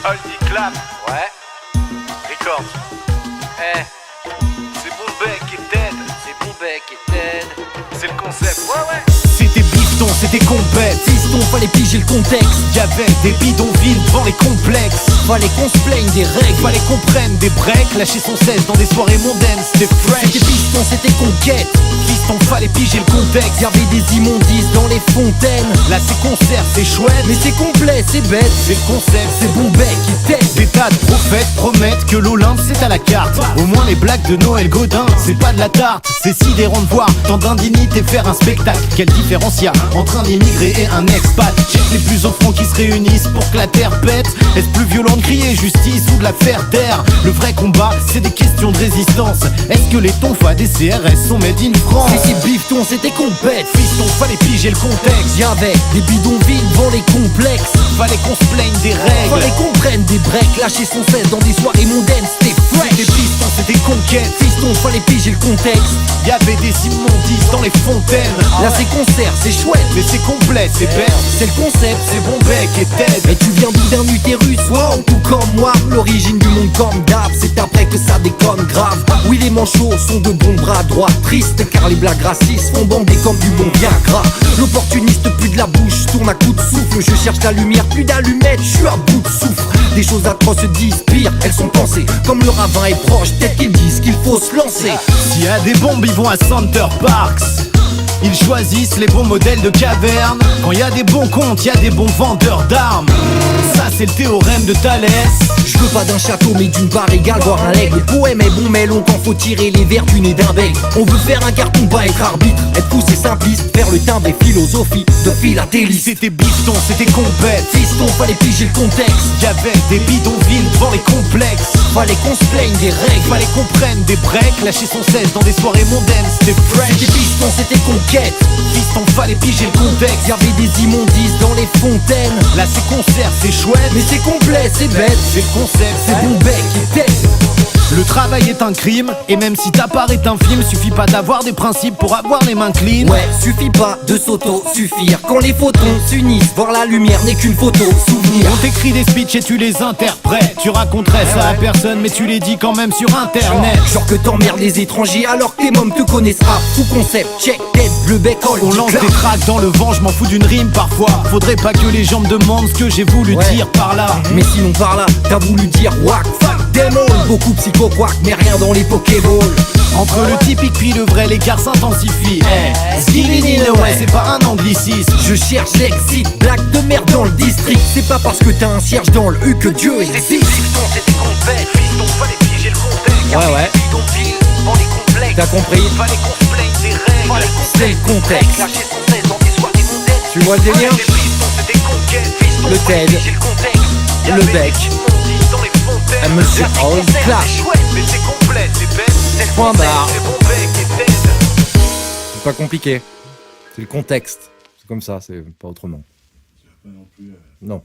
Holdy Clap, ouais. Record. C'est Boombeck et Ted. C'est Boombeck et Ted. C'est le concept, ouais. C'était bifton, c'était compète. Fiston, fallait piger le contexte. Y'avait des bidonvilles devant les complexes. Fallait qu'on se plaigne des règles. Fallait qu'on prenne des breaks, lâcher son 16 dans des soirées mondaines, c'était fresh. C'était piston, c'était conquête. Fiston, fallait piger le contexte. Y'avait des immondices dans les fontaines. Là c'est concert, c'est chouette, Mais c'est complet, c'est bête. c'est le concept. C'est Boombeck et Ted. Des tas de prophètes promettent que l'Olympe c'est à la carte. Au moins les blagues de Noël Godin, c'est pas de la tarte. C'est sidérant de voir tant d'indignité faire un spectacle. Quelle différence y a entre un immigré et un expat? Check les plus offrants qui se réunissent pour que la terre pète. Est-ce plus violent de crier justice ou de la faire taire? Le vrai combat c'est des questions de résistance. Est-ce que les tonfas des CRS sont made in France? C'était bifton, c'était compète. Fiston, fallait piger le contexte. Y'avait des bidonvilles devant les complexes. Fallait qu'on se plaigne des règles. Fallait qu'on prenne des breaks, lâcher son 16 dans des soirées mondaines, c'était C'était fresh. piston, c'était conquête. Fiston, fallait piger le contexte. Y'avait des immondices dans les fontaines. Là c'est concert, c'est chouette. Mais c'est complet, c'est bête. C'est le concept. C'est Boombeck et Ted. Mais tu viens d'où? D'un utérus, wow, tout comme moi. L'origine du monde comme d'hab, c'est après que ça déconne grave. Oui, les manchots sont de bons bras droits. Triste car les blagues racistes font bander comme du bon bien gras. L'opportuniste plus de la bouche, tourne à coups de souffle. Je cherche la lumière, plus d'allumettes, je suis à bout de souffle. Des choses atroces se disent pire, elles sont pensées. Comme le ravin est proche, peut-être qu'ils disent qu'il faut se lancer. S'il y a des bombes, ils vont à Center Parks. Ils choisissent les bons modèles de caverne. Quand il y a des bons comptes, il y a des bons vendeurs d'armes. Ça c'est le théorème de Thalès. Je veux pas d'un château mais d'une part égale, voire un leg. Le poème est bon mais longtemps faut tirer les vers du nez d'un bec. On veut faire un carton, pas être arbitre. Être fou c'est simpliste, faire le timbre et philosophie de philatéliste. C'était bifton, c'était compète. Fiston, fallait piger le contexte. Y'avait des bidonvilles devant les complexes. Fallait qu'on se plaigne des règles. Fallait qu'on prenne des breaks, lâcher son 16 dans des soirées mondaines, c'était fresh. C'était piston, c'était conquête. Fiston, fallait piger le contexte. Y'avait des immondices dans les fontaines. Là c'est concert, c'est chouette. Mais c'est complet, c'est bête. C'est le concept, C'est Boombeck et Ted. Le travail est un crime, et même si ta part est infime, suffit pas d'avoir des principes pour avoir les mains clean. Ouais, suffit pas de s'auto-suffire. Quand les photons s'unissent, voir la lumière n'est qu'une photo souvenir. On t'écrit des speeches et tu les interprètes. Tu raconterais ça à personne, mais tu les dis quand même sur internet. Genre que t'emmerdes les étrangers alors que tes mômes te connaissent pas. Fou concept, check, tête, bleu bec, On lance des tracks dans le vent, je m'en fous d'une rime parfois. Faudrait pas que les gens me demandent ce que j'ai voulu Ouais. dire par là. Mais sinon par là, t'as voulu dire wack, fuck, démon. Beaucoup psycho-quack, mais rien dans les pokéballs. Entre le typique puis le vrai, l'écart s'intensifie. Skibidi ouais, c'est pas un anglicisme. Je cherche l'exit, blague de merde dans le district. C'est pas parce que t'as un cierge dans le U que Dieu existe. C'était complet. Fiston, fallait piger le contexte. Ouais. Bidonville dans les complexes. T'as compris? Fallait qu'on se plaigne des règles. Fallait qu'on C'est le contexte. lâcher son 16 dans des soirées mondaines. Tu vois le délire? C'était piston, c'était conquête. Fiston, Le fallait Ted. piger le contexte. Le Y'avait bec. des immondices dans les fontaines. Un monsieur Là, c'est Old concert, Clap. c'est chouette, mais c'est complet, c'est bête. C'est le Point concept, barre. c'est Boombeck et Ted. C'est pas compliqué. C'est le contexte. C'est comme ça, c'est pas autrement. Non.